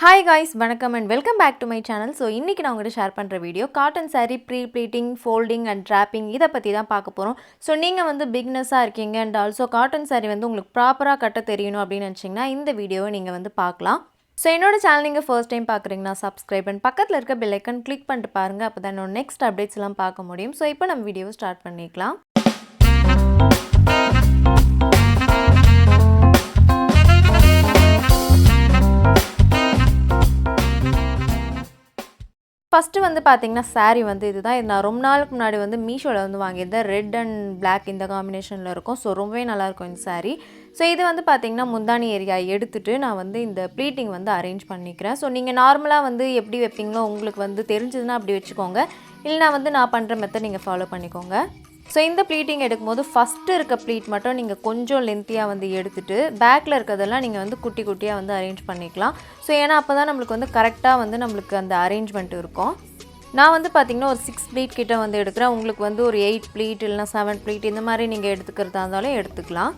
Hi guys, welcome and welcome back to my channel. So இன்னைக்கு நான் உங்ககிட்ட share பண்ற video cotton saree pre-pleating, folding and draping இத பத்தி தான் பார்க்க போறோம். So நீங்க வந்து பிகினர்ஸா இருக்கீங்க and also காட்டன் saree வந்து உங்களுக்கு ப்ராப்பரா கட்ட தெரியணும் அப்படி நினைச்சீங்கன்னா இந்த வீடியோவை நீங்க வந்து பார்க்கலாம். So என்னோட சேனல் நீங்க first time பார்க்கறீங்கன்னா subscribe and பக்கத்துல இருக்க bell icon click பண்ணிட்டு பாருங்க அப்பதான் என்னோட next updates எல்லாம் பார்க்க முடியும். So இப்போ நம்ம வீடியோவை ஸ்டார்ட் பண்ணிக்கலாம். First வந்து பாத்தீங்கன்னா saree வந்து இதுதான். இது நான் ரொம்ப நாளுக்கு முன்னாடி வந்து மீஷோல வந்து வாங்கியிருந்தேன். ரெட் அண்ட் Black இந்த காம்பினேஷன்ல இருக்கும். ஸோ ரொம்பவே நல்லா இருக்கும் இந்த saree. ஸோ இது வந்து பாத்தீங்கன்னா முந்தானி ஏரியா எடுத்துட்டு நான் வந்து இந்த ப்ளீட்டிங் வந்து அரேஞ்ச் பண்ணிக்கிறேன். ஸோ நீங்க நார்மலா வந்து எப்படி வைப்பீங்களோ உங்களுக்கு வந்து தெரிஞ்சதுன்னா அப்படி வச்சுக்கோங்க. இல்லைனா வந்து நான் பண்ற மெத்தட் நீங்க ஃபாலோ பண்ணிக்கோங்க. ஸோ இந்த ப்ளீட்டிங் எடுக்கும்போது ஃபஸ்ட்டு இருக்க ப்ளீட் மட்டும் நீங்கள் கொஞ்சம் லென்த்தியாக வந்து எடுத்துகிட்டு பேக்கில் இருக்கிறதெல்லாம் நீங்கள் வந்து குட்டி குட்டியாக வந்து அரேஞ்ச் பண்ணிக்கலாம். ஸோ ஏன்னா அப்போ தான் நம்மளுக்கு வந்து கரெக்டாக வந்து நம்மளுக்கு அந்த அரேஞ்ச்மெண்ட் இருக்கும். நான் வந்து பார்த்திங்கன்னா ஒரு 6 ப்ளீட் கிட்ட வந்து எடுக்கிறேன். உங்களுக்கு வந்து ஒரு 8 ப்ளீட் இல்லைனா 7 ப்ளீட் இந்த மாதிரி நீங்கள் எடுத்துக்கிறதா இருந்தாலும் எடுத்துக்கலாம்.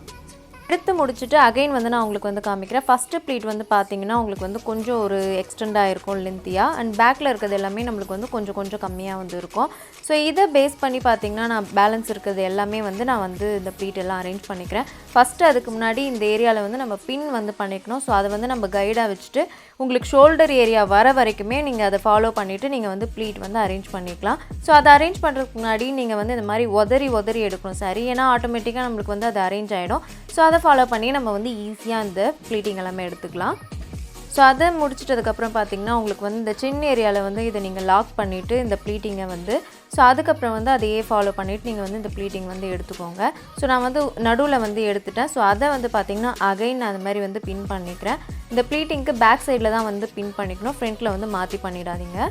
எடுத்து முடிச்சுட்டு அகைன் வந்து நான் உங்களுக்கு வந்து காமிக்கிறேன். ஃபஸ்ட்டு ப்ளீட் வந்து பார்த்தீங்கன்னா உங்களுக்கு வந்து கொஞ்சம் ஒரு எக்ஸ்டெண்ட் ஆகிருக்கும் லென்த்தியாக அண்ட் பேக்கில் இருக்கிறது எல்லாமே நம்மளுக்கு வந்து கொஞ்சம் கம்மியாக வந்து இருக்கும். ஸோ இதை பேஸ் பண்ணி பார்த்தீங்கன்னா நான் பேலன்ஸ் இருக்கிறது எல்லாமே வந்து நான் வந்து இந்த ப்ளீட் எல்லாம் அரேஞ்ச் பண்ணிக்கிறேன். ஃபஸ்ட்டு அதுக்கு முன்னாடி இந்த ஏரியாவில் வந்து நம்ம பின் வந்து பண்ணிக்கணும். ஸோ அதை வந்து நம்ம கைடாக வச்சுட்டு உங்களுக்கு ஷோல்டர் ஏரியா வர வரைக்குமே நீங்கள் அதை ஃபாலோ பண்ணிவிட்டு நீங்கள் வந்து ப்ளீட் வந்து அரேஞ்ச் பண்ணிக்கலாம். ஸோ அதை அரேஞ்ச் பண்ணுறதுக்கு முன்னாடி நீங்கள் வந்து இந்த மாதிரி உதறி எடுக்கணும் சாரி. ஏன்னா ஆட்டோமேட்டிக்காக நம்மளுக்கு வந்து அது அரேஞ்ச் ஆகிடும். ஸோ அதை ஃபாலோ பண்ணி நம்ம வந்து ஈஸியாக இந்த ப்ளீட்டிங் எல்லாமே எடுத்துக்கலாம். ஸோ அதை முடிச்சிட்டதுக்கப்புறம் பார்த்திங்கன்னா உங்களுக்கு வந்து இந்த சின்ன ஏரியாவில் வந்து இதை நீங்கள் லாக் பண்ணிவிட்டு இந்த ப்ளீட்டிங்கை வந்து ஸோ அதுக்கப்புறம் வந்து அதையே ஃபாலோ பண்ணிவிட்டு நீங்கள் வந்து இந்த ப்ளீட்டிங் வந்து எடுத்துக்கோங்க. ஸோ நான் வந்து நடுவில் வந்து எடுத்துட்டேன். ஸோ அதை வந்து பார்த்திங்கன்னா அகைன் நான் அந்த மாதிரி வந்து பின் பண்ணிக்கிறேன். இந்த ப்ளீட்டிங்க்கு பேக் சைடில் தான் வந்து பின் பண்ணிக்கணும். ஃப்ரண்ட்டில் வந்து மாற்றி பண்ணிடாதீங்க.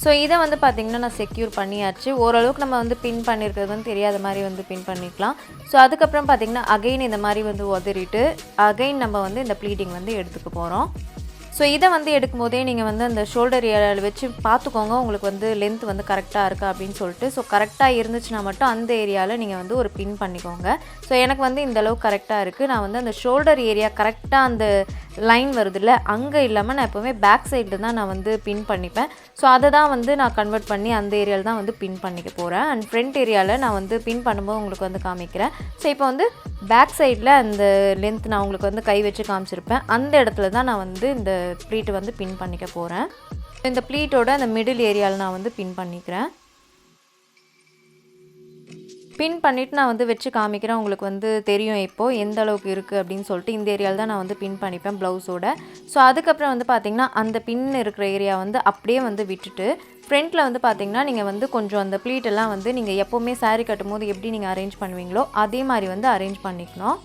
ஸோ இதை வந்து பார்த்திங்கன்னா நான் செக்யூர் பண்ணியாச்சு. ஓரளவுக்கு நம்ம வந்து பின் பண்ணியிருக்கிறது வந்து தெரியாத மாதிரி வந்து பின் பண்ணிக்கலாம். ஸோ அதுக்கப்புறம் பார்த்திங்கன்னா அகைன் இந்த மாதிரி வந்து உதறிட்டு அகைன் நம்ம வந்து இந்த ப்ளீட்டிங் வந்து எடுத்துக்க போகிறோம். ஸோ இதை வந்து எடுக்கும்போதே நீங்கள் வந்து அந்த ஷோல்டர் ஏரியாவில் வச்சு பார்த்துக்கோங்க உங்களுக்கு வந்து லென்த் வந்து கரெக்டாக இருக்கா அப்படின்னு சொல்லிட்டு. ஸோ கரெக்டாக இருந்துச்சுன்னா மட்டும் அந்த ஏரியாவில் நீங்கள் வந்து ஒரு பின் பண்ணிக்கோங்க. ஸோ எனக்கு வந்து இந்தளவுக்கு கரெக்டாக இருக்குது. நான் வந்து அந்த ஷோல்டர் ஏரியா கரெக்டாக அந்த லைன் வருதுல்ல அங்கே இல்லாமல் நான் எப்போவுமே பேக் சைடில் தான் நான் வந்து பின் பண்ணிப்பேன். ஸோ அதை தான் வந்து நான் கன்வெர்ட் பண்ணி அந்த ஏரியாவில் தான் வந்து பின் பண்ணிக்க போகிறேன். அண்ட் ஃப்ரண்ட் ஏரியாவில் நான் வந்து பின் பண்ணும்போது உங்களுக்கு வந்து காமிக்கிறேன். ஸோ இப்போ வந்து பேக் சைடில் அந்த லென்த் நான் உங்களுக்கு வந்து கை வச்சு காமிச்சிருப்பேன். அந்த இடத்துல தான் நான் வந்து இந்த ப்ளீட்டை வந்து பின் பண்ணிக்க போகிறேன். இந்த ப்ளீட்டோட அந்த மிடில் ஏரியாவில் நான் வந்து பின் பண்ணிக்கிறேன். பின் பண்ணிவிட்டு நான் வந்து வச்சு காமிக்கிறேன். உங்களுக்கு வந்து தெரியும் இப்போது எந்த அளவுக்கு இருக்குது அப்படின்னு சொல்லிட்டு. இந்த ஏரியாவில் தான் நான் வந்து பின் பண்ணிப்பேன் ப்ளவுஸோட. ஸோ அதுக்கப்புறம் வந்து பார்த்திங்கன்னா அந்த பின் இருக்கிற ஏரியா வந்து அப்படியே வந்து விட்டுட்டு ஃப்ரண்ட்டில் வந்து பார்த்திங்கன்னா நீங்கள் வந்து கொஞ்சம் அந்த ப்ளீட்டெல்லாம் வந்து நீங்கள் எப்போவுமே சாரீ கட்டும் போது எப்படி நீங்கள் அரேஞ்ச் பண்ணுவீங்களோ அதே மாதிரி வந்து அரேஞ்ச் பண்ணிக்கணும்.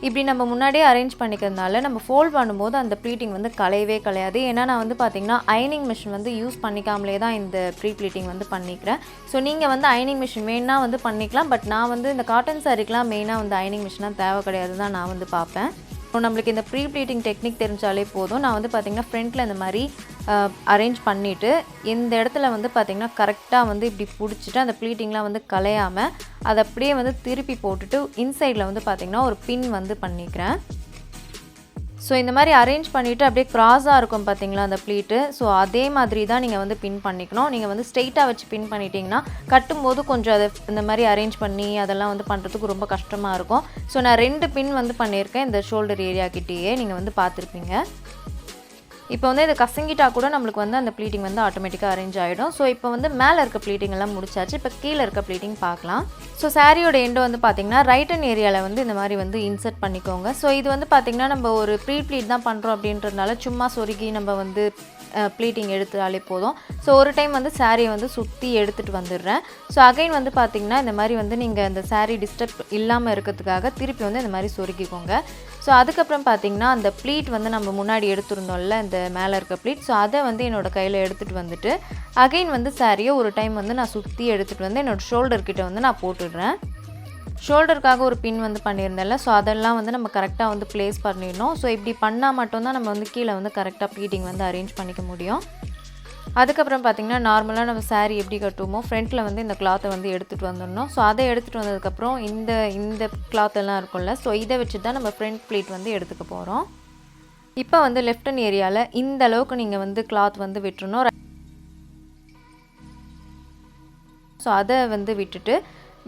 இப்படி நம்ம முன்னாடியே அரேஞ்ச் பண்ணிக்கிறதுனால நம்ம ஃபோல்ட் பண்ணும்போது அந்த ப்ளீட்டிங் வந்து கலையவே கலையாது. ஏன்னா நான் வந்து பார்த்திங்கன்னா அயனிங் மிஷின் வந்து யூஸ் பண்ணிக்காமலே தான் இந்த ப்ரீ ப்ளீட்டிங் வந்து பண்ணிக்கிறேன். ஸோ நீங்கள் வந்து அயனிங் மிஷின் மெயினாக வந்து பண்ணிக்கலாம். பட் நான் வந்து இந்த காட்டன் சாரீக்கெலாம் மெயினாக வந்து அயனிங் மிஷினாக தேவை கிடையாது தான் நான் வந்து பார்ப்பேன். ஸோ நம்மளுக்கு இந்த ப்ரீ ப்ளீட்டிங் டெக்னிக் தெரிஞ்சாலே போதும். நான் வந்து பார்த்திங்கன்னா ஃப்ரண்ட்டில் இந்த மாதிரி அரேஞ்ச் பண்ணிவிட்டு இந்த இடத்துல வந்து பார்த்திங்கன்னா கரெக்டாக வந்து இப்படி பிடிச்சிட்டு அந்த ப்ளீட்டிங்லாம் வந்து கலையாமல் அதை அப்படியே வந்து திருப்பி போட்டுட்டு இன்சைடில் வந்து பார்த்திங்கன்னா ஒரு பின் வந்து பண்ணிக்கிறேன். ஸோ இந்த மாதிரி அரேஞ்ச் பண்ணிவிட்டு அப்படியே க்ராஸாக இருக்கும் பார்த்திங்களா அந்த ப்ளீட்டு. ஸோ அதே மாதிரி தான் நீங்கள் வந்து பின் பண்ணிக்கணும். நீங்கள் வந்து ஸ்ட்ரெயிட்டாக வச்சு பின் பண்ணிட்டீங்கன்னா கட்டும்போது கொஞ்சம் அதை இந்த மாதிரி அரேஞ்ச் பண்ணி அதெல்லாம் வந்து பண்ணுறதுக்கு ரொம்ப கஷ்டமாக இருக்கும். ஸோ நான் 2 பின் வந்து பண்ணியிருக்கேன் இந்த ஷோல்டர் ஏரியா கிட்டேயே நீங்கள் வந்து பார்த்துருப்பீங்க. இப்போ வந்து இது கசங்கிட்டா கூட நம்மளுக்கு வந்து அந்த ப்ளீட்டிங் வந்து ஆட்டோமேட்டிக்காக அரேஞ்ச் ஆகிடும். ஸோ இப்போ வந்து மேலே இருக்க ப்ளீட்டிங் எல்லாம் முடிச்சாச்சு. இப்போ கீழே இருக்க ப்ளீட்டிங் பார்க்கலாம். ஸோ சாரியோட எண்டு வந்து பார்த்திங்கன்னா ரைட் ஹேண்ட் ஏரியாவில் வந்து இந்த மாதிரி வந்து இன்சர்ட் பண்ணிக்கோங்க. ஸோ இது வந்து பார்த்திங்கன்னா நம்ம ஒரு ப்ரீ ப்ளீட் தான் பண்ணுறோம் அப்படின்றதுனால சும்மா சொருகி நம்ம வந்து ப்ளீட்டிங் எடுத்தாலே போதும். ஸோ ஒரு டைம் வந்து சாரியை வந்து சுற்றி எடுத்துகிட்டு வந்துடுறேன். ஸோ அகைன் வந்து பார்த்திங்கன்னா இந்த மாதிரி வந்து நீங்கள் இந்த சாரீ டிஸ்டர்ப் இல்லாமல் இருக்கிறதுக்காக திருப்பி வந்து இந்த மாதிரி சொருகிக்கோங்க. ஸோ அதுக்கப்புறம் பார்த்திங்கன்னா அந்த ப்ளீட் வந்து நம்ம முன்னாடி எடுத்துருந்தோம்ல இந்த மேலே இருக்க ப்ளீட். ஸோ அதை வந்து என்னோடய கையில் எடுத்துகிட்டு வந்துட்டு அகைன் வந்து சாரியை ஒரு டைம் வந்து நான் சுற்றி எடுத்துகிட்டு வந்து என்னோடய ஷோல்டர்கிட்ட வந்து நான் போட்டுடுறேன். ஷோல்டருக்காக ஒரு பின் வந்து பண்ணியிருந்தேன்ல. ஸோ அதெல்லாம் வந்து நம்ம கரெக்டாக வந்து ப்ளேஸ் பண்ணிடணும். ஸோ இப்படி பண்ணால் மட்டும்தான் நம்ம வந்து கீழே வந்து கரெக்டாக ப்ளீட்டிங் வந்து அரேஞ்ச் பண்ணிக்க முடியும். அதுக்கப்புறம் பார்த்திங்கன்னா நார்மலாக நம்ம சாரீ எப்படி கட்டுவோமோ ஃப்ரண்ட்டில் வந்து இந்த கிளாத்தை வந்து எடுத்துகிட்டு வந்துடணும். ஸோ அதை எடுத்துகிட்டு வந்ததுக்கப்புறம் இந்த கிளாத்தெல்லாம் இருக்கும்ல. ஸோ இதை வச்சு தான் நம்ம ஃப்ரண்ட் ப்ளீட் வந்து எடுத்துக்க போகிறோம். இப்போ வந்து லெஃப்ட் ஹேண்ட் ஏரியாவில் இந்த அளவுக்கு நீங்கள் வந்து கிளாத் வந்து விட்டுறணும். ஸோ அதை வந்து விட்டுட்டு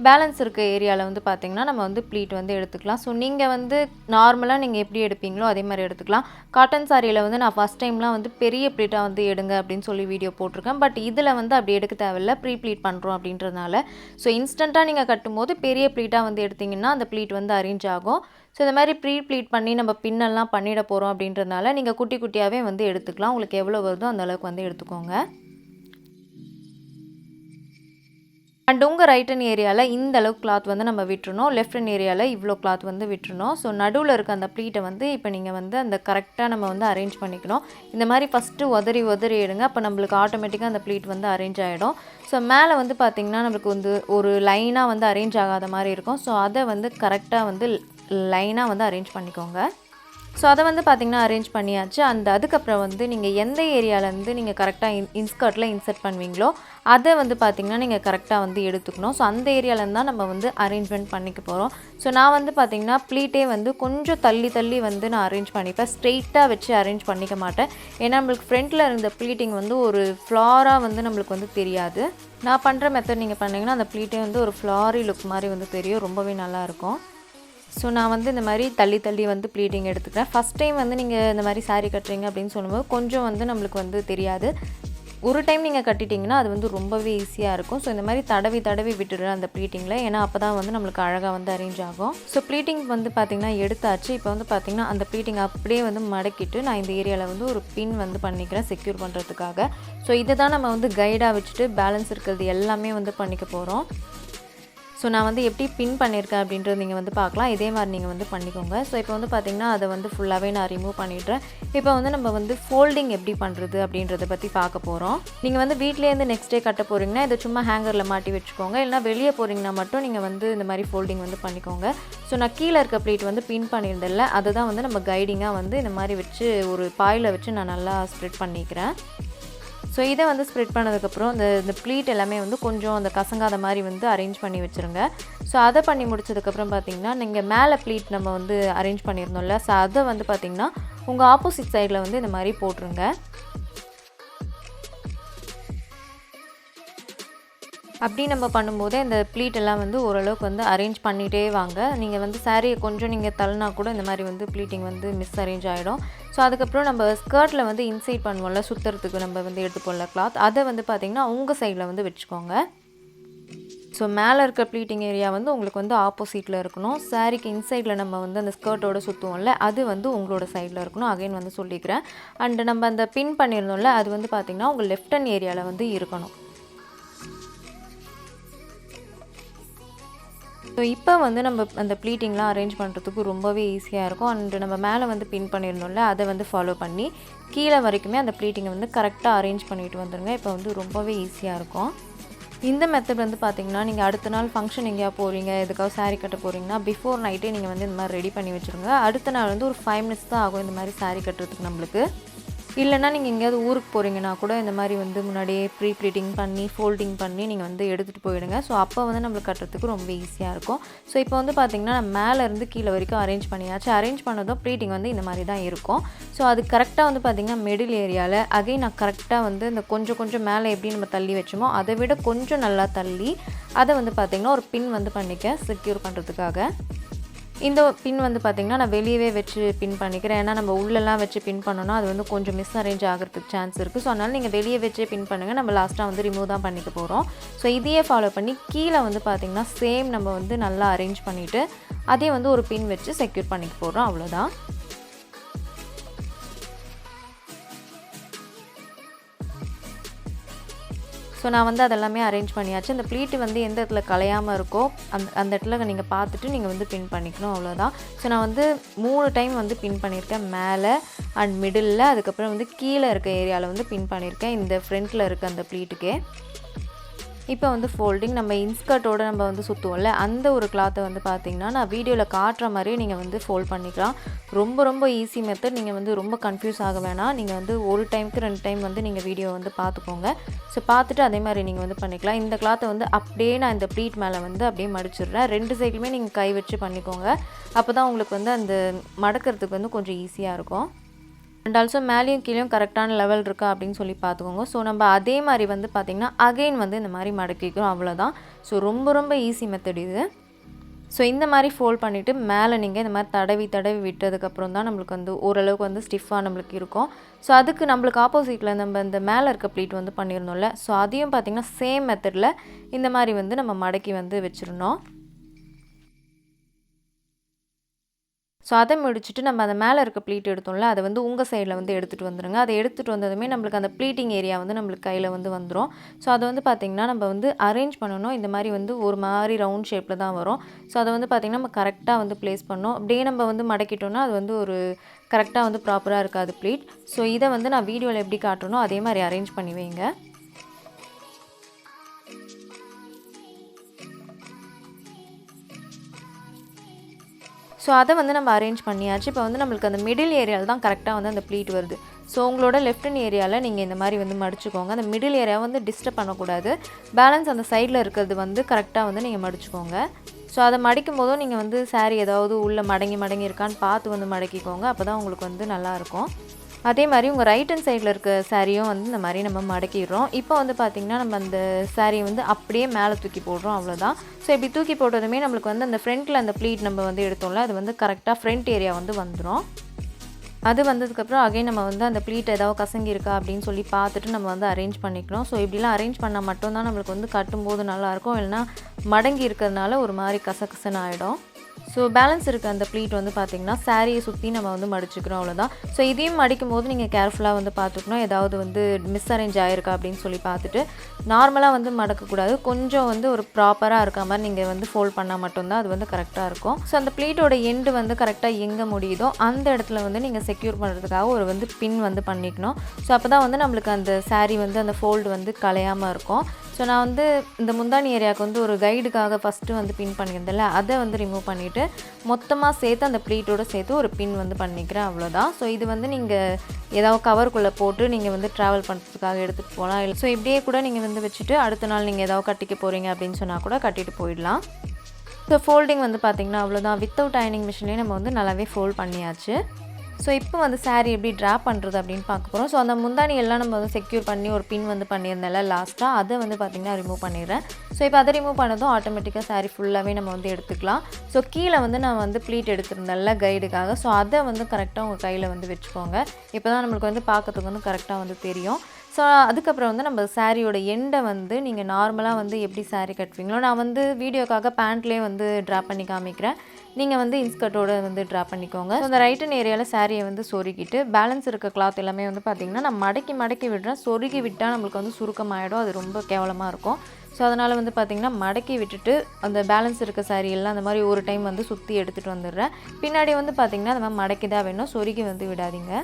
பேலன்ஸ் இருக்க ஏரியாவில் வந்து பார்த்திங்கன்னா நம்ம வந்து ப்ளீட் வந்து எடுத்துக்கலாம். ஸோ நீங்கள் வந்து நார்மலாக நீங்கள் எப்படி எடுப்பீங்களோ அதே மாதிரி எடுத்துக்கலாம். காட்டன் சாரியில் வந்து நான் ஃபஸ்ட் டைம்லாம் வந்து பெரிய ப்ளீட்டாக வந்து எடுங்க அப்படின்னு சொல்லி வீடியோ போட்டிருக்கேன். பட் இதில் வந்து அப்படி எடுக்க தேவையில்லை, ப்ரீ ப்ளீட் பண்ணுறோம் அப்படின்றதுனால. ஸோ இன்ஸ்டண்ட்டாக நீங்கள் கட்டும்போது பெரிய ப்ளீட்டாக வந்து எடுத்திங்கன்னா அந்த ப்ளீட் வந்து அரேஞ்ச் ஆகும். ஸோ இந்த மாதிரி ப்ரீ ப்ளீட் பண்ணி நம்ம பின்னெல்லாம் பண்ணிட போகிறோம் அப்படின்றதுனால நீங்கள் குட்டி குட்டியாகவே வந்து எடுத்துக்கலாம். உங்களுக்கு எவ்வளோ வருதோ அந்த அளவுக்கு வந்து எடுத்துக்கோங்க. அண்ட் உங்கள் ரைட் ஹேண்ட் ஏரியாவில் இந்த அளவுக்கு கிளாத் வந்து நம்ம விட்டுறணும். லெஃப்ட் ஹேண்ட் ஏரியாவில் இவ்வளோ கிளாத் வந்து விட்டுறணும். ஸோ நடுவில் இருக்க அந்த ப்ளீட்டை வந்து இப்போ நீங்கள் வந்து அந்த கரெக்டாக நம்ம வந்து அரேஞ்ச் பண்ணிக்கணும். இந்த மாதிரி ஃபஸ்ட்டு உதறி எடுங்க. அப்போ நம்மளுக்கு ஆட்டோமேட்டிக்காக அந்த ப்ளீட் வந்து அரேஞ்ச் ஆகிடும். ஸோ மேலே வந்து பார்த்திங்கன்னா நம்மளுக்கு வந்து ஒரு லைனாக வந்து அரேஞ்ச் ஆகாத மாதிரி இருக்கும். ஸோ அதை வந்து கரெக்டாக வந்து லைனாக வந்து அரேஞ்ச் பண்ணிக்கோங்க. ஸோ அதை வந்து பார்த்திங்கன்னா அரேஞ்ச் பண்ணியாச்சு. அதுக்கப்புறம் வந்து நீங்கள் எந்த ஏரியாவிலேருந்து நீங்கள் கரெக்டாக இன்ஸ்கர்ட்டில் இன்சர்ட் பண்ணுவீங்களோ அதை வந்து பார்த்திங்கன்னா நீங்கள் கரெக்டாக வந்து எடுத்துக்கணும். ஸோ அந்த ஏரியாவிலேருந்து தான் நம்ம வந்து அரேஞ்ச்மெண்ட் பண்ணிக்க போகிறோம். ஸோ நான் வந்து பார்த்திங்கன்னா ப்ளீட்டே வந்து கொஞ்சம் தள்ளி வந்து நான் அரேஞ்ச் பண்ணிப்பேன். ஸ்ட்ரெயிட்டாக வச்சு அரேஞ்ச் பண்ணிக்க மாட்டேன். ஏன்னா நம்மளுக்கு ஃப்ரண்ட்டில் இருந்த ப்ளீட்டிங் வந்து ஒரு ஃப்ளாராக வந்து நம்மளுக்கு வந்து தெரியாது. நான் பண்ணுற மெத்தட் நீங்கள் பண்ணிங்கன்னா அந்த ப்ளீட்டே வந்து ஒரு ஃப்ளாரி லுக் மாதிரி வந்து தெரியும். ரொம்பவே நல்லாயிருக்கும். ஸோ நான் வந்து இந்த மாதிரி தள்ளி வந்து ப்ளீட்டிங் எடுத்துக்கிறேன். ஃபஸ்ட் டைம் வந்து நீங்கள் இந்த மாதிரி சாரீ கட்டுறீங்க அப்படின்னு சொல்லும்போது கொஞ்சம் வந்து நம்மளுக்கு வந்து தெரியாது. ஒரு டைம் நீங்கள் கட்டிட்டிங்கன்னா அது வந்து ரொம்பவே ஈஸியாக இருக்கும். ஸோ இந்த மாதிரி தடவி விட்டுடுறேன் அந்த ப்ளீட்டிங்கில். ஏன்னா அப்போ தான் வந்து நம்மளுக்கு அழகாக வந்து அரேஞ்ச் ஆகும். ஸோ ப்ளீட்டிங் வந்து பார்த்திங்கன்னா எடுத்தாச்சு. இப்போ வந்து பார்த்திங்கன்னா அந்த ப்ளீட்டிங் அப்படியே வந்து மடக்கிட்டு நான் இந்த ஏரியாவில் வந்து ஒரு பின் வந்து பண்ணிக்கிறேன் செக்யூர் பண்ணுறதுக்காக. ஸோ இதை தான் நம்ம வந்து கைடாக வச்சுட்டு பேலன்ஸ் இருக்கிறது எல்லாமே வந்து பண்ணிக்க போகிறோம். ஸோ நான் வந்து எப்படி பின் பண்ணியிருக்கேன் அப்படின்றது நீங்கள் வந்து பார்க்கலாம். இதே மாதிரி நீங்கள் வந்து பண்ணிக்கோங்க. ஸோ இப்போ வந்து பார்த்திங்கன்னா அதை வந்து ஃபுல்லாகவே நான் ரிமூவ் பண்ணிடுறேன். இப்போ வந்து நம்ம வந்து ஃபோல்டிங் எப்படி பண்ணுறது அப்படின்றத பற்றி பார்க்க போகிறோம். நீங்கள் வந்து வீட்லேருந்து நெக்ஸ்ட் டே கட்ட போகிறீங்கன்னா இதை சும்மா ஹேங்கரில் மாட்டி வச்சுக்கோங்க. இல்லைனா வெளியே போகிறீங்கன்னா மட்டும் நீங்கள் வந்து இந்த மாதிரி ஃபோல்டிங் வந்து பண்ணிக்கோங்க. ஸோ நான் கீழே இருக்க ப்ளீட் வந்து பின் பண்ணியிருந்தில்ல, அதை தான் வந்து நம்ம கைடிங்காக வந்து இந்த மாதிரி வச்சு ஒரு பாயில் வச்சு நான் நல்லா ஸ்ப்ரெட் பண்ணிக்கிறேன். ஸோ இதை வந்து ஸ்ப்ரெட் பண்ணதுக்கப்புறம் இந்த ப்ளீட் எல்லாமே வந்து கொஞ்சம் அந்த கசங்காத மாதிரி வந்து அரேஞ்ச் பண்ணி வச்சுருங்க. ஸோ அதை பண்ணி முடிச்சதுக்கப்புறம் பார்த்திங்கன்னா நீங்கள் மேலே ப்ளீட் நம்ம வந்து அரேஞ்ச் பண்ணியிருந்தோம்ல, ஸோ அதை வந்து பார்த்திங்கன்னா உங்கள் ஆப்போசிட் சைடில் வந்து இந்த மாதிரி போட்டுருங்க. அப்படி நம்ம பண்ணும்போது இந்த ப்ளீட் எல்லாம் வந்து ஓரளவுக்கு வந்து அரேஞ்ச் பண்ணிகிட்டே வாங்க. நீங்கள் வந்து சாரியை கொஞ்சம் நீங்கள் தள்ளினா கூட இந்த மாதிரி வந்து ப்ளீட்டிங் வந்து மிஸ் அரேஞ்ச் ஆகிடும். ஸோ அதுக்கப்புறம் நம்ம ஸ்கர்ட்டில் வந்து இன்சைட் பண்ணுவோம்ல, சுற்றுறதுக்கு நம்ம வந்து எடுத்துப்போம்ல கிளாத், அதை வந்து பார்த்திங்கன்னா உங்கள் சைடில் வந்து வச்சுக்கோங்க. ஸோ மேலே இருக்க ப்ளீட்டிங் ஏரியா வந்து உங்களுக்கு வந்து ஆப்போசிட்டில் இருக்கணும். சாரிக்கு இன்சைடில் நம்ம வந்து அந்த ஸ்கர்ட்டோட சுற்றுவோம்ல, அது வந்து உங்களோட சைடில் இருக்கணும். அகைன் வந்து சொல்லிக்கிறேன். அண்டு நம்ம அந்த பின் பண்ணியிருந்தோம்ல, அது வந்து பார்த்திங்கன்னா உங்கள் லெஃப்ட் ஹேண்ட் ஏரியாவில் வந்து இருக்கணும். ஸோ இப்போ வந்து நம்ம அந்த ப்ளீட்டிங்லாம் அரேஞ்ச் பண்ணுறதுக்கு ரொம்பவே ஈஸியாக இருக்கும். அண்டு நம்ம மேலே வந்து பின் பண்ணியிருந்தோம்ல, அதை வந்து ஃபாலோ பண்ணி கீழே வரைக்குமே அந்த ப்ளீட்டிங்கை வந்து கரெக்டாக அரேஞ்ச் பண்ணிட்டு வந்துடுங்க. இப்போ வந்து ரொம்பவே ஈஸியாக இருக்கும். இந்த மெத்தட் வந்து பார்த்திங்கன்னா நீங்கள் அடுத்த நாள் ஃபங்க்ஷன் எங்கேயா போகிறீங்க, எதுக்காவது சாரீ கட்ட போகிறீங்கன்னா பிஃபோர் நைட்டே நீங்கள் வந்து இந்த மாதிரி ரெடி பண்ணி வச்சுருங்க. அடுத்த நாள் வந்து ஒரு 5 மினிட்ஸ் தான் ஆகும் இந்த மாதிரி சாரீ கட்டுறதுக்கு நம்மளுக்கு. இல்லைனா நீங்கள் எங்கேயாவது ஊருக்கு போகிறீங்கன்னா கூட இந்த மாதிரி வந்து முன்னாடியே ப்ரீ ப்ளீட்டிங் பண்ணி ஃபோல்டிங் பண்ணி நீங்கள் வந்து எடுத்துகிட்டு போயிடுங்க. ஸோ அப்போ வந்து நம்மளுக்கு கட்டுறதுக்கு ரொம்ப ஈஸியாக இருக்கும். ஸோ இப்போ வந்து பார்த்திங்கன்னா நான் மேலேருந்து கீழே வரைக்கும் அரேஞ்ச் பண்ணியாச்சு. அரேஞ்ச் பண்ணதும் ப்ளீட்டிங் வந்து இந்த மாதிரி தான் இருக்கும். ஸோ அது கரெக்டாக வந்து பார்த்திங்கன்னா மிடில் ஏரியாவில் அகைன் நான் கரெக்டாக வந்து இந்த கொஞ்சம் மேலே எப்படி நம்ம தள்ளி வச்சோமோ அதை விட கொஞ்சம் நல்லா தள்ளி அதை வந்து பார்த்திங்கன்னா ஒரு பின் வந்து பண்ணிக்க செக்யூர் பண்ணுறதுக்காக. இந்த பின் வந்து பார்த்திங்கன்னா நான் வெளியவே வச்சு பின் பண்ணிக்கிறேன். ஏன்னா நம்ம உள்ளெல்லாம் வச்சு பின் பண்ணோன்னா அது வந்து கொஞ்சம் மிஸ் அரேஞ்ச் ஆகிறதுக்கு சான்ஸ் இருக்குது. ஸோ அதனால் நீங்கள் வெளியே வச்சே பின் பண்ணுங்கள். நம்ம லாஸ்ட்டாக வந்து ரிமூவ் தான் பண்ணிக்க போகிறோம். ஸோ இதையே ஃபாலோ பண்ணி கீழே வந்து பார்த்திங்கன்னா சேம் நம்ம வந்து நல்லா அரேஞ்ச் பண்ணிவிட்டு அதே வந்து ஒரு பின் வச்சு செக்யூர் பண்ணிக்க போகிறோம். அவ்வளோதான். ஸோ நான் வந்து அதெல்லாமே அரேஞ்ச் பண்ணியாச்சு. இந்த ப்ளீட்டு வந்து எந்த இடத்துல கலையாமல் இருக்கோ அந்த இடத்துல நீங்கள் பார்த்துட்டு நீங்கள் வந்து பின் பண்ணிக்கணும். அவ்வளோதான். ஸோ நான் வந்து 3 டைம் வந்து பின் பண்ணியிருக்கேன். மேலே அண்ட் மிடில், அதுக்கப்புறம் வந்து கீழே இருக்க ஏரியாவில் வந்து பின் பண்ணியிருக்கேன் இந்த ஃப்ரண்ட்டில் இருக்க அந்த ப்ளீட்டுக்கே. இப்போ வந்து ஃபோல்டிங் நம்ம இன்ஸ்கர்ட்டோடு நம்ம வந்து சுற்றுவோம்ல, அந்த ஒரு கிளாத்தை வந்து பார்த்திங்கன்னா நான் வீடியோவில் காட்டுற மாதிரியே நீங்கள் வந்து ஃபோல்ட் பண்ணிக்கலாம். ரொம்ப ஈஸி மெத்தட். நீங்கள் வந்து ரொம்ப கன்ஃபியூஸ் ஆக வேணாம். நீங்கள் வந்து ஒரு டைமுக்கு 2 டைம் வந்து நீங்கள் வீடியோ வந்து பார்த்துக்கோங்க. ஸோ பார்த்துட்டு அதே மாதிரி நீங்கள் வந்து பண்ணிக்கலாம். இந்த கிளாத்தை வந்து அப்படியே நான் இந்த ப்ளீட் மேலே வந்து அப்படியே மடிச்சிடுறேன். 2 சைட்லையுமே நீங்கள் கை வச்சு பண்ணிக்கோங்க. அப்போ தான் உங்களுக்கு வந்து அந்த மடக்கிறதுக்கு வந்து கொஞ்சம் ஈஸியாக இருக்கும். அண்ட் ஆல்சோ மேலேயும் கீழேயும் கரெக்டான லெவல் இருக்கா அப்படின்னு சொல்லி பார்த்துக்கோங்க. ஸோ நம்ம அதே மாதிரி வந்து பார்த்திங்கன்னா அகைன் வந்து இந்த மாதிரி மடக்கிக்கிறோம், அவ்வளோதான். ஸோ ரொம்ப ரொம்ப ஈஸி மெத்தட் இது. ஸோ இந்த மாதிரி ஃபோல்ட் பண்ணிவிட்டு மேலே நீங்கள் இந்த மாதிரி தடவி விட்டதுக்கப்புறம் தான் நம்மளுக்கு வந்து ஓரளவுக்கு வந்து ஸ்டிஃபாக நம்மளுக்கு இருக்கும். ஸோ அதுக்கு நம்மளுக்கு ஆப்போசிட்டில் நம்ம இந்த மேலே இருக்க ப்ளீட் வந்து பண்ணியிருந்தோம்ல, ஸோ அதையும் பார்த்திங்கன்னா சேம் மெத்தடில் இந்த மாதிரி வந்து நம்ம மடக்கி வந்து வச்சிடணும். ஸோ அதை முடிச்சுட்டு நம்ம அந்த மேலே இருக்க ப்ளீட் எடுத்தோம்ல, அதை வந்து உங்கள் சைடில் வந்து எடுத்துகிட்டு வந்துடுங்க. அதை எடுத்துகிட்டு வந்ததுமே நம்மளுக்கு அந்த ப்ளீட்டிங் ஏரியா வந்து நம்மளுக்கு கையில் வந்து வந்துடும். ஸோ அதை வந்து பார்த்திங்கன்னா நம்ம வந்து அரேஞ்ச் பண்ணணும். இந்த மாதிரி வந்து ஒரு மாதிரி ரவுண்ட் ஷேப்பில் தான் வரும். ஸோ அதை வந்து பார்த்திங்கன்னா நம்ம கரெக்டாக வந்து ப்ளேஸ் பண்ணணும். அப்படியே நம்ம வந்து மடக்கிட்டோம்னா அது வந்து ஒரு கரெக்டாக வந்து ப்ராப்பராக இருக்காது ப்ளீட். ஸோ இதை வந்து நான் வீடியோவில் எப்படி காட்டுறனோ அதே மாதிரி அரேஞ்ச் பண்ணி வைங்க. ஸோ அதை வந்து நம்ம அரேஞ்ச் பண்ணியாச்சு. இப்போ வந்து நம்மளுக்கு அந்த மிடில் ஏரியாவில் தான் கரெக்டாக வந்து அந்த ப்ளீட் வருது. ஸோ உங்களோட லெஃப்ட் ஹேண்ட் ஏரியாவில் நீங்கள் இந்த மாதிரி வந்து மடிச்சுக்கோங்க. அந்த மிடில் ஏரியாவை வந்து டிஸ்டர்ப் பண்ணக்கூடாது. பேலன்ஸ் அந்த சைடில் இருக்கிறது வந்து கரெக்டாக வந்து நீங்கள் மடிச்சுக்கோங்க. ஸோ அதை மடிக்கும் போதும் நீங்கள் வந்து சாரீ ஏதாவது உள்ளே மடங்கி இருக்கான்னு பார்த்து வந்து மடக்கிக்கோங்க. அப்போ தான் உங்களுக்கு வந்து நல்லாயிருக்கும். அதே மாதிரி உங்கள் ரைட் ஹேண்ட் சைடில் இருக்க சாரியும் வந்து இந்த மாதிரி நம்ம மடக்கிடுறோம். இப்போ வந்து பார்த்திங்கன்னா நம்ம அந்த சாரியை வந்து அப்படியே மேலே தூக்கி போடுறோம், அவ்வளோதான். ஸோ இப்படி தூக்கி போட்டதுமே நம்மளுக்கு வந்து அந்த ஃப்ரண்ட்டில் அந்த ப்ளீட் நம்ம வந்து எடுத்தோம்ல, அது வந்து கரெக்டாக ஃப்ரண்ட் ஏரியா வந்து வந்துடும். அது வந்ததுக்கப்புறம் அகைன் நம்ம வந்து அந்த ப்ளீட் ஏதாவது கசங்கி இருக்கா அப்படின்னு சொல்லி பார்த்துட்டு நம்ம வந்து அரேஞ்ச் பண்ணிக்கணும். ஸோ இப்படிலாம் அரேஞ்ச் பண்ணால் மட்டும்தான் நம்மளுக்கு வந்து கட்டும்போது நல்லாயிருக்கும். இல்லைனா மடங்கி இருக்கிறதுனால ஒரு மாதிரி கசகசன்னு ஆகிடும். ஸோ பேலன்ஸ் இருக்க அந்த ப்ளீட் வந்து பார்த்திங்கன்னா சாரியை சுற்றி நம்ம வந்து மடிச்சுக்கிறோம், அவ்வளோதான். ஸோ இதையும் மடிக்கும் போது நீங்கள் கேர்ஃபுல்லாக வந்து பார்த்துக்கணும். ஏதாவது வந்து மிஸ் அரேஞ்ச் ஆகிருக்கா அப்படின்னு சொல்லி பார்த்துட்டு நார்மலாக வந்து மடக்கக்கூடாது. கொஞ்சம் வந்து ஒரு ப்ராப்பராக இருக்க மாதிரி நீங்கள் வந்து ஃபோல்ட் பண்ணால் மட்டும்தான் அது வந்து கரெக்டாக இருக்கும். ஸோ அந்த ப்ளீட்டோட எண்டு வந்து கரெக்டாக எங்கே முடியுதோ அந்த இடத்துல வந்து நீங்கள் செக்யூர் பண்ணுறதுக்காக ஒரு வந்து பின் வந்து பண்ணிக்கணும். ஸோ அப்போ தான் வந்து நம்மளுக்கு அந்த சாரீ வந்து அந்த ஃபோல்டு வந்து கலையாமல் இருக்கும். ஸோ நான் வந்து இந்த முந்தானி ஏரியாவுக்கு வந்து ஒரு கைடுக்காக ஃபஸ்ட்டு வந்து பின் பண்ணியிருந்தேன்ல, அதை வந்து ரிமூவ் பண்ணிவிட்டு மொத்தமாக சேர்த்து அந்த ப்ளீட்டோடு சேர்த்து ஒரு பின் வந்து பண்ணிக்கிறேன், அவ்வளோதான். ஸோ இது வந்து நீங்கள் ஏதாவது கவருக்குள்ளே போட்டு நீங்கள் வந்து ட்ராவல் பண்ணுறதுக்காக எடுத்துகிட்டு போகலாம். இல்லை ஸோ இப்படியே கூட நீங்கள் வந்து வச்சுட்டு அடுத்த நாள் நீங்கள் ஏதாவது கட்டிக்க போகிறீங்க அப்படின்னு சொன்னால் கூட கட்டிட்டு போயிடலாம். ஸோ ஃபோல்டிங் வந்து பார்த்திங்கன்னா அவ்வளோதான். வித்தவுட் அயனிங் மிஷின்லேயே நம்ம வந்து நல்லாவே ஃபோல்ட் பண்ணியாச்சு. ஸோ இப்போ வந்து சாரீ எப்படி ட்ராப் பண்ணுறது அப்படின்னு பார்க்க போகிறோம். ஸோ அந்த முந்தானி எல்லாம் நம்ம வந்து செக்யூர் பண்ணி ஒரு பின் வந்து பண்ணியிருந்தேன்ல லாஸ்ட்டாக, அதை வந்து பார்த்திங்கன்னா ரிமூவ் பண்ணிடுறேன். ஸோ இப்போ அதை ரிமூவ் பண்ணதும் ஆட்டோமேட்டிக்காக சாரீ ஃபுல்லாகவே நம்ம வந்து எடுத்துக்கலாம். ஸோ கீழே வந்து நான் வந்து ப்ளீட் எடுத்திருந்தேன்ல கைடுக்காக, ஸோ அதை வந்து கரெக்டாக உங்கள் கையில் வந்து வச்சுக்கோங்க. இப்போ தான் நம்மளுக்கு வந்து பார்க்கறதுக்கு வந்து கரெக்டாக வந்து தெரியும். ஸோ அதுக்கப்புறம் வந்து நம்ம சாரியோட எண்டை வந்து நீங்கள் நார்மலாக வந்து எப்படி சாரீ கட்டுவீங்களோ, நான் வந்து வீடியோக்காக பேண்ட்லேயே வந்து ட்ராப் பண்ணி காமிக்கிறேன். நீங்கள் வந்து இன்ஸ்கர்ட்டோடு வந்து ட்ராப் பண்ணிக்கோங்க. ஸோ அந்த ரைட் ஹேண்ட் ஏரியாவில் சாரியை வந்து சொருகிட்டு பேலன்ஸ் இருக்க கிளாத் எல்லாமே வந்து பார்த்திங்கன்னா நான் மடக்கி விடுறேன். சொருகி விட்டால் நம்மளுக்கு வந்து சுருக்கமாகிடும், அது ரொம்ப கேவலமாக இருக்கும். ஸோ அதனால் வந்து பார்த்திங்கன்னா மடக்கி விட்டுட்டு அந்த பேலன்ஸ் இருக்க சாரீ எல்லாம் அந்த மாதிரி ஒரு டைம் வந்து சுற்றி எடுத்துகிட்டு வந்துடுறேன். பின்னாடி வந்து பார்த்திங்கன்னா அந்த மாதிரி மடக்கி தான் வேணும், சொருகி வந்து விடாதீங்க.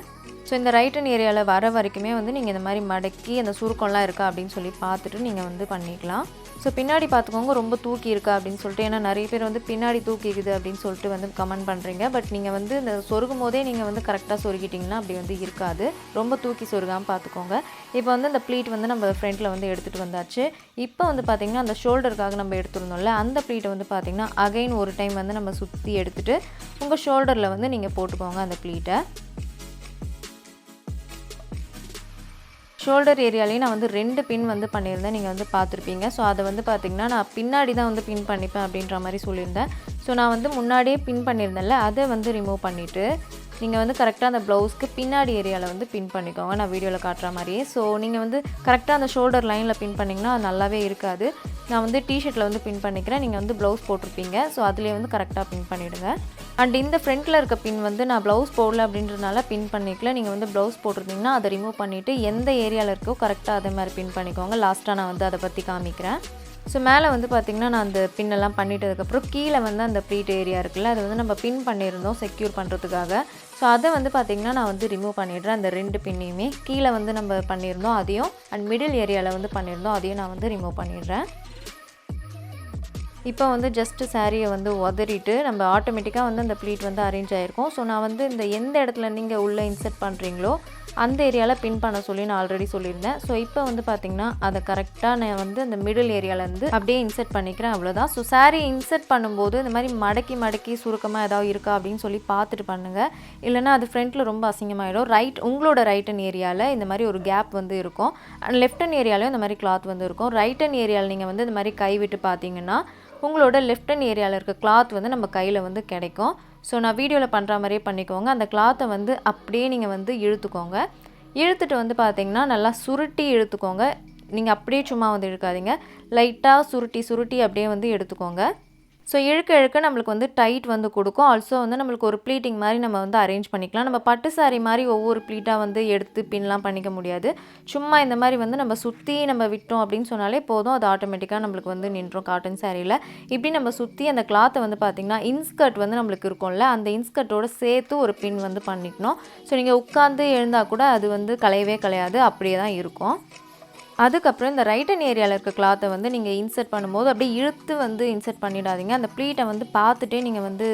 ஸோ இந்த ரைட் ஹேண்ட் ஏரியாவில் வர வரைக்குமே வந்து நீங்கள் இந்த மாதிரி மடக்கி அந்த சுருக்கம்லாம் இருக்கா அப்படின்னு சொல்லி பார்த்துட்டு நீங்கள் வந்து பண்ணிக்கலாம். ஸோ பின்னாடி பார்த்துக்கோங்க ரொம்ப தூக்கி இருக்கா அப்படின்னு சொல்லிட்டு, ஏன்னா நிறைய பேர் வந்து பின்னாடி தூக்கிக்குது அப்படின்னு சொல்லிட்டு வந்து கமெண்ட் பண்ணுறீங்க. பட் நீங்கள் வந்து இந்த சொருகும் போதே நீங்கள் வந்து கரெக்டாக சொருகிட்டிங்கன்னா அப்படி வந்து இருக்காது, ரொம்ப தூக்கி சொருகாமல் பார்த்துக்கோங்க. இப்போ வந்து அந்த ப்ளீட் வந்து நம்ம ஃப்ரண்ட்டில் வந்து எடுத்துகிட்டு வந்தாச்சு. இப்போ வந்து பார்த்திங்கன்னா அந்த ஷோல்டருக்காக நம்ம எடுத்துருந்தோம்ல, அந்த ப்ளீட்டை வந்து பார்த்திங்கன்னா அகைன் ஒரு டைம் வந்து நம்ம சுற்றி எடுத்துகிட்டு உங்கள் ஷோல்டரில் வந்து நீங்கள் போட்டுக்கோங்க அந்த ப்ளீட்டை. ஷோல்டர் ஏரியாலேயும் நான் வந்து 2 பின் வந்து பண்ணியிருந்தேன், நீங்கள் வந்து பார்த்துருப்பீங்க. ஸோ அதை வந்து பார்த்திங்கன்னா நான் பின்னாடி தான் வந்து பின் பண்ணிப்பேன் அப்படின்ற மாதிரி சொல்லியிருந்தேன். ஸோ நான் வந்து முன்னாடியே பின் பண்ணியிருந்தேன்ல, அதை வந்து ரிமூவ் பண்ணிவிட்டு நீங்கள் வந்து கரெக்டாக அந்த ப்ளவுஸ்க்கு பின்னாடி ஏரியாவில் வந்து பின் பண்ணிக்கோங்க, நான் வீடியோவில் காட்டுற மாதிரியே. ஸோ நீங்கள் வந்து கரெக்டாக அந்த ஷோல்டர் லைனில் பின் பண்ணிங்கன்னா அது நல்லாவே இருக்காது. நான் வந்து டிஷர்ட்டில் வந்து பின் பண்ணிக்கிறேன், நீங்கள் வந்து ப்ளவுஸ் போட்டிருப்பீங்க. ஸோ அதிலே வந்து கரெக்டாக பின் பண்ணிவிடுங்க. அண்ட் இந்த ஃப்ரண்ட்டில் இருக்க பின் வந்து நான் ப்ளவுஸ் போடல அப்படின்றதுனால பின் பண்ணிக்கல. நீங்கள் வந்து ப்ளவுஸ் போட்டிருந்தீங்கன்னா அதை ரிமூவ் பண்ணிவிட்டு எந்த ஏரியாவில் இருக்கோ கரெக்டாக அதே மாதிரி பின் பண்ணிக்கோங்க. லாஸ்ட்டாக நான் வந்து அதை பற்றி காமிக்கிறேன். ஸோ மேலே வந்து பார்த்திங்கன்னா நான் அந்த பின்னெல்லாம் பண்ணிட்டதுக்கப்புறம் கீழே வந்து அந்த ப்ளீட் ஏரியா இருக்குல்ல, அது வந்து நம்ம பின் பண்ணியிருந்தோம் செக்யூர் பண்ணுறதுக்காக. ஸோ அதை வந்து பார்த்திங்கன்னா நான் வந்து ரிமூவ் பண்ணிடுறேன். அந்த 2 பின்னையுமே கீழே வந்து நம்ம பண்ணியிருந்தோம் அதையும், அண்ட் மிடில் ஏரியாவில் வந்து பண்ணியிருந்தோம் அதையும் நான் வந்து ரிமூவ் பண்ணிடுறேன். இப்போ வந்து ஜஸ்ட் சாரியை வந்து உதறிட்டு நம்ம ஆட்டோமேட்டிக்காக வந்து அந்த ப்ளீட் வந்து அரேஞ்ச் ஆகிருக்கும். ஸோ நான் வந்து இந்த எந்த இடத்துல நீங்கள் உள்ளே இன்சர்ட் பண்ணுறீங்களோ அந்த ஏரியாவில் பின் பண்ண சொல்லி நான் ஆல்ரெடி சொல்லியிருந்தேன். ஸோ இப்போ வந்து பார்த்திங்கன்னா அதை கரெக்டாக நான் வந்து அந்த மிடில் ஏரியாவிலேருந்து அப்படியே இன்சர்ட் பண்ணிக்கிறேன், அவ்வளோதான். ஸோ சாரீ இன்சர்ட் பண்ணும்போது இந்த மாதிரி மடக்கி சுருக்கமாக ஏதாவது இருக்கா அப்படின்னு சொல்லி பார்த்துட்டு பண்ணுங்கள். இல்லைனா அது ஃப்ரண்ட்டில் ரொம்ப அசிங்கமாகிடும். உங்களோட ரைட் ஹேண்ட் ஏரியாவில் இந்த மாதிரி ஒரு கேப் வந்து இருக்கும். அண்ட் லெஃப்ட் ஹேண்ட் ஏரியாலையும் இந்த மாதிரி கிளாத் வந்து இருக்கும். ரைட் ஹேண்ட் ஏரியாவில் நீங்கள் வந்து இந்த மாதிரி கை விட்டு பார்த்தீங்கன்னா உங்களோட லெஃப்ட் ஹேண்ட் ஏரியாவில் இருக்க கிளாத் வந்து நம்ம கையில் வந்து கிடைக்கும். ஸோ நான் வீடியோவில் பண்ணுற மாதிரியே பண்ணிக்கோங்க. அந்த கிளாத்தை வந்து அப்படியே நீங்கள் வந்து இழுத்துக்கோங்க. இழுத்துட்டு வந்து பார்த்திங்கன்னா நல்லா சுருட்டி இழுத்துக்கோங்க. நீங்கள் அப்படியே சும்மா வந்து இழுக்காதீங்க, லைட்டாக சுருட்டி அப்படியே வந்து எடுத்துக்கோங்க. ஸோ இழுக்க நம்மளுக்கு வந்து டைட் வந்து கொடுக்கும். ஆல்சோ வந்து நம்மளுக்கு ஒரு ப்ளீட்டிங் மாதிரி நம்ம வந்து அரேஞ்ச் பண்ணிக்கலாம். நம்ம பட்டு சாரி மாதிரி ஒவ்வொரு ப்ளீட்டாக வந்து எடுத்து பின்லாம் பண்ணிக்க முடியாது. சும்மா இந்த மாதிரி வந்து நம்ம சுற்றி நம்ம விட்டோம் அப்படின்னு சொன்னாலே போதும், அது ஆட்டோமேட்டிக்காக நம்மளுக்கு வந்து நின்றோம் காட்டன் சாரியில். இப்படி நம்ம சுற்றி அந்த கிளாத்தை வந்து பார்த்திங்கன்னா இன்ஸ்கர்ட் வந்து நம்மளுக்கு இருக்கும்ல, அந்த இன்ஸ்கர்ட்டோடு சேர்த்து ஒரு பின் வந்து பண்ணிக்கணும். ஸோ நீங்கள் உட்காந்து எழுந்தால் கூட அது வந்து கலையவே கலையாது, அப்படியே தான் இருக்கும். அதுக்கப்புறம் இந்த ரைட் ஹேண்ட் ஏரியாவில் இருக்க கிளாத்தை வந்து நீங்கள் இன்சர்ட் பண்ணும்போது அப்படியே இழுத்து வந்து இன்சர்ட் பண்ணிடாதீங்க. அந்த ப்ளீட்டை வந்து பார்த்துட்டே நீங்கள் வந்து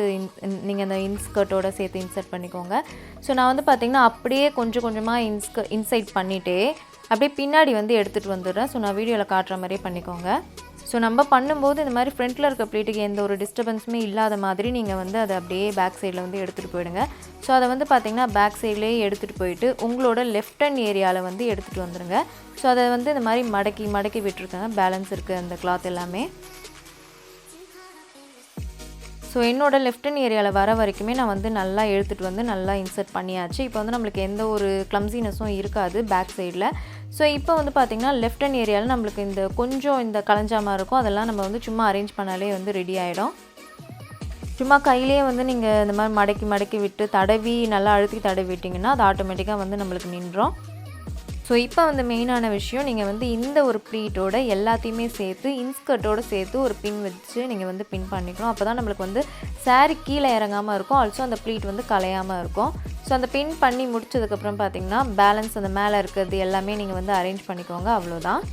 நீங்கள் அந்த இன்ஸ்கர்ட்டோட சேர்த்து இன்சர்ட் பண்ணிக்கோங்க. ஸோ நான் வந்து பார்த்திங்கன்னா அப்படியே கொஞ்சமாக இன்சைட் பண்ணிவிட்டே அப்படியே பின்னாடி வந்து எடுத்துகிட்டு வந்துடுறேன். ஸோ நான் வீடியோவில் காட்டுற மாதிரியே பண்ணிக்கோங்க. ஸோ நம்ம பண்ணும்போது இந்த மாதிரி ஃப்ரண்ட்டில் இருக்க ப்ளீட்டுக்கு எந்த ஒரு டிஸ்டர்பன்ஸுமே இல்லாத மாதிரி நீங்கள் வந்து அதை அப்படியே பேக் சைடில் வந்து எடுத்துகிட்டு போயிடுங்க. ஸோ அதை வந்து பார்த்திங்கன்னா பேக் சைட்லேயே எடுத்துகிட்டு போயிட்டு உங்களோட லெஃப்ட் ஹேண்ட் ஏரியாவில் வந்து எடுத்துகிட்டு வந்துடுங்க. ஸோ அதை வந்து இந்த மாதிரி மடக்கி விட்டுருக்கேங்க, பேலன்ஸ் இருக்குது அந்த கிளாத் எல்லாமே. ஸோ என்னோட லெஃப்ட் ஹேண்ட் ஏரியாவில் வர வரைக்குமே நான் வந்து நல்லா எடுத்துகிட்டு வந்து நல்லா இன்சர்ட் பண்ணியாச்சு. இப்போ வந்து நம்மளுக்கு எந்த ஒரு கிளம்ஸினஸும் இருக்காது பேக் சைடில். ஸோ இப்போ வந்து பார்த்திங்கன்னா லெஃப்ட் ஹேண்ட் ஏரியாவில் நம்மளுக்கு இந்த கலஞ்சாமல் இருக்கும், அதெல்லாம் நம்ம வந்து சும்மா அரேஞ்ச் பண்ணாலே வந்து ரெடி ஆகிடும். சும்மா கையிலே வந்து நீங்கள் இந்த மாதிரி மடக்கி விட்டு நல்லா அழுத்தி தடவி விட்டிங்கன்னா அது ஆட்டோமேட்டிக்காக வந்து நம்மளுக்கு நின்றோம். ஸோ இப்போ வந்து மெயினான விஷயம், நீங்கள் வந்து இந்த ஒரு ப்ளீட்டோட எல்லாத்தையுமே சேர்த்து இன்ஸ்கர்ட்டோடு சேர்த்து ஒரு பின் வச்சு நீங்கள் வந்து பின் பண்ணிக்கணும். அப்போ தான் நம்மளுக்கு வந்து சாரீ கீழே இறங்காமல் இருக்கும், ஆல்சோ அந்த ப்ளீட் வந்து கலையாமல் இருக்கும். ஸோ அந்த பின் பண்ணி முடிச்சதுக்கப்புறம் பார்த்திங்கன்னா பேலன்ஸ் அந்த மேலே இருக்கிறது எல்லாமே நீங்கள் வந்து அரேஞ்ச் பண்ணிக்கோங்க, அவ்வளோதான்.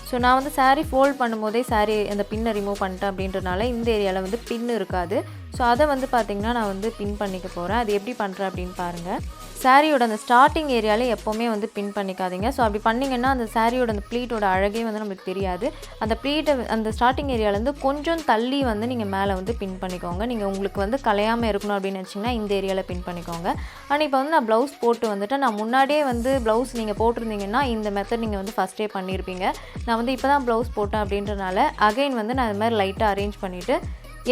ஸோ நான் வந்து சாரீ ஃபோல்ட் பண்ணும்போதே சாரீ அந்த பின்னை ரிமூவ் பண்ணிட்டேன் அப்படின்றனால இந்த ஏரியாவில் வந்து பின் இருக்காது. ஸோ அதை வந்து பார்த்திங்கன்னா நான் வந்து பின் பண்ணிக்க போகிறேன். அது எப்படி பண்ணுறேன் அப்படின்னு பாருங்கள். சாரியோட அந்த ஸ்டார்டிங் ஏரியாவிலே எப்போவுமே வந்து பின் பண்ணிக்காதீங்க. ஸோ அப்படி பண்ணிங்கன்னா அந்த சாரியோட அந்த ப்ளீட்டோட அழகே வந்து நம்மளுக்கு தெரியாது. அந்த ப்ளீட்டை அந்த ஸ்டார்டிங் ஏரியாவிலேருந்து கொஞ்சம் தள்ளி வந்து நீங்கள் மேலே வந்து பின் பண்ணிக்கோங்க. நீங்கள் உங்களுக்கு வந்து கலையாமல் இருக்கணும் அப்படின்னு நினச்சிங்கன்னா இந்த ஏரியாவில் பின் பண்ணிக்கோங்க. ஆனால் இப்போ வந்து நான் ப்ளவுஸ் போட்டு வந்துட்டு நான் முன்னாடியே வந்து ப்ளவுஸ் நீங்கள் போட்டிருந்தீங்கன்னா இந்த மெத்தட் நீங்கள் வந்து ஃபஸ்ட்டே பண்ணியிருப்பீங்க. நான் வந்து இப்போ தான் ப்ளவுஸ் போட்டேன் அப்படின்றனால அகைன் வந்து நான் இது மாதிரி லைட்டாக அரேஞ்ச் பண்ணிவிட்டு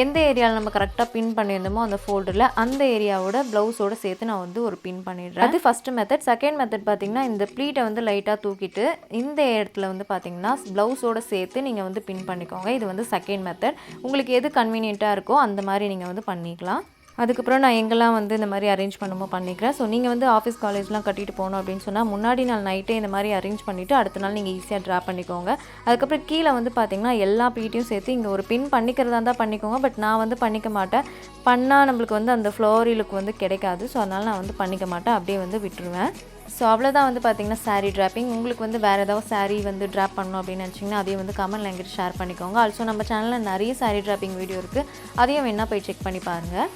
எந்த ஏரியாவில் நம்ம கரெக்டாக பின் பண்ணியிருந்தோமோ அந்த ஃபோல்டரில் அந்த ஏரியாவோட ப்ளவுஸோடு சேர்த்து நான் வந்து ஒரு பின் பண்ணிடுறேன். அது ஃபஸ்ட்டு மெத்தட். செகண்ட் மெத்தட் பார்த்திங்கன்னா இந்த ப்ளீட்டை வந்து லைட்டாக தூக்கிட்டு இந்த இடத்துல வந்து பார்த்திங்கன்னா ப்ளவுஸோடு சேர்த்து நீங்கள் வந்து பின் பண்ணிக்கோங்க. இது வந்து செகண்ட் மெத்தட். உங்களுக்கு எது கன்வீனியண்ட்டாக இருக்கோ அந்த மாதிரி நீங்கள் வந்து பண்ணிக்கலாம். அதுக்கப்புறம் நான் எங்கெல்லாம் வந்து இந்த மாதிரி அரேஞ்ச் பண்ணுமோ பண்ணிக்கிறேன். ஸோ நீங்கள் வந்து ஆஃபீஸ் காலேஜ்லாம் கட்டிட்டு போகணும் அப்படின்னு சொன்னால் முன்னாடி நாள் நைட்டே இந்த மாதிரி அரேஞ்ச் பண்ணிவிட்டு அடுத்த நாள் நீங்கள் ஈஸியாக ட்ரா பண்ணிக்கோங்க. அதுக்கப்புறம் கீழே வந்து பார்த்திங்கன்னா எல்லா ப்ளீட்டையும் சேர்த்து இங்கே ஒரு பின் பண்ணிக்கிறதா இருந்தால் பண்ணிக்கோங்க. பட் நான் வந்து பண்ணிக்க மாட்டேன். பண்ணால் நம்மளுக்கு வந்து அந்த ஃப்ளோரி லுக் வந்து கிடைக்காது. ஸோ அதனால் நான் வந்து பண்ணிக்க மாட்டேன், அப்படியே வந்து விட்டுருவேன். ஸோ அவ்வளோதான் வந்து பார்த்திங்கன்னா சாரீ ட்ராப்பிங். உங்களுக்கு வந்து வேறு ஏதாவது சாரீ வந்து ட்ராப் பண்ணணும் அப்படின்னு நினச்சிங்கன்னா அதையும் வந்து கமெண்ட் லாங்குவேஜ் ஷேர் பண்ணிக்கோங்க. ஆல்சோ நம்ம சேனலில் நிறைய சாரீ ட்ராப்பிங் வீடியோ இருக்குது, அதையும் வேணால் போய் செக் பண்ணி பாருங்கள்.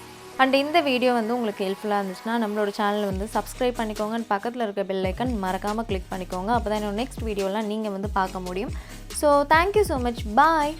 அண்ட் இந்த வீடியோ வந்து உங்களுக்கு ஹெல்ப்ஃபுல்லாக இருந்துச்சுன்னா நம்மளோட சேனலை வந்து சப்ஸ்கிரைப் பண்ணிக்கோங்க. பக்கத்தில் இருக்க பெல் ஐக்கன் மறக்காமல் கிளிக் பண்ணிக்கோங்க. அப்போ தான் என்னோட நெக்ஸ்ட் வீடியோலாம் நீங்கள் வந்து பார்க்க முடியும். So thank you so much. பாய்.